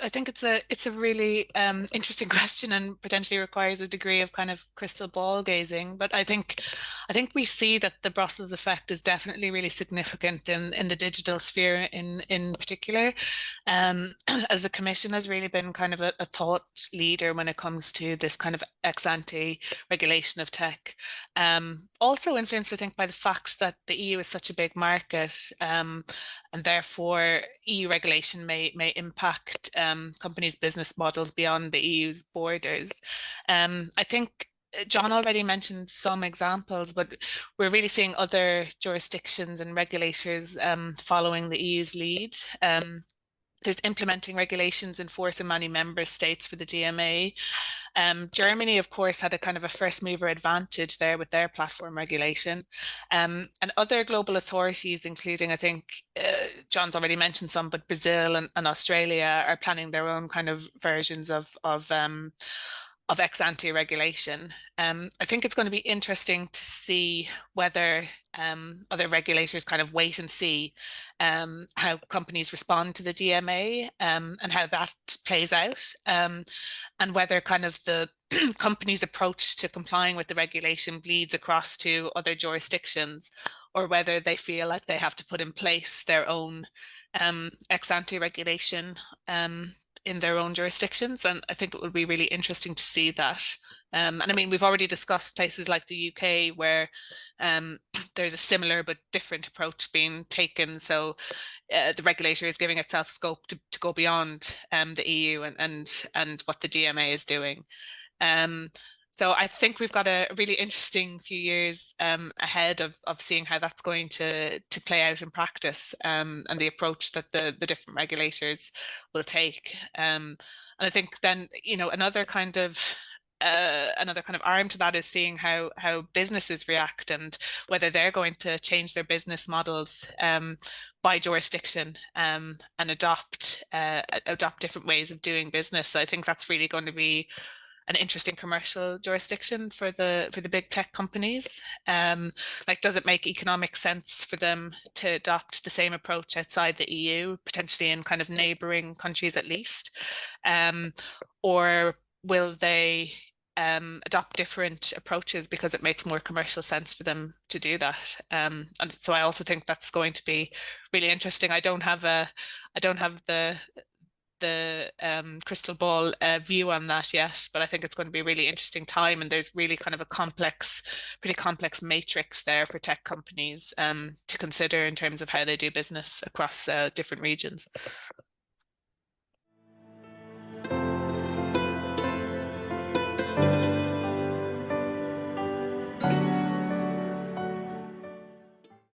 I think it's a really interesting question and potentially requires a degree of kind of crystal ball gazing. But I think we see that the Brussels effect is definitely really significant in the digital sphere in particular. As the Commission has really been kind of a thought leader when it comes to this kind of ex ante regulation of tech. Also influenced, I think, by the fact that the EU is such a big market. And therefore EU regulation may impact companies' business models beyond the EU's borders. I think John already mentioned some examples, but we're really seeing other jurisdictions and regulators following the EU's lead. There's implementing regulations in force in many member states for the DMA. Germany, of course, had a kind of a first mover advantage there with their platform regulation. And other global authorities, including, I think, John's already mentioned some, but Brazil and Australia are planning their own kind of versions of ex ante regulation. I think it's going to be interesting to see whether other regulators kind of wait and see how companies respond to the DMA and how that plays out, and whether kind of the company's approach to complying with the regulation bleeds across to other jurisdictions, or whether they feel like they have to put in place their own ex ante regulation in their own jurisdictions. And I think it would be really interesting to see that. And I mean, we've already discussed places like the UK where there's a similar but different approach being taken. So the regulator is giving itself scope to go beyond the EU and what the DMA is doing. Um, so I think we've got a really interesting few years ahead of seeing how that's going to play out in practice, and the approach that the different regulators will take. And I think then, another kind of arm to that is seeing how businesses react and whether they're going to change their business models by jurisdiction, and adopt different ways of doing business. So I think that's really going to be an interesting commercial jurisdiction for the big tech companies. Like, does it make economic sense for them to adopt the same approach outside the EU, potentially in kind of neighboring countries at least? Or will they adopt different approaches because it makes more commercial sense for them to do that? And so I also think that's going to be really interesting. I don't have the crystal ball view on that yet, but I think it's going to be a really interesting time, and there's really kind of pretty complex matrix there for tech companies to consider in terms of how they do business across different regions.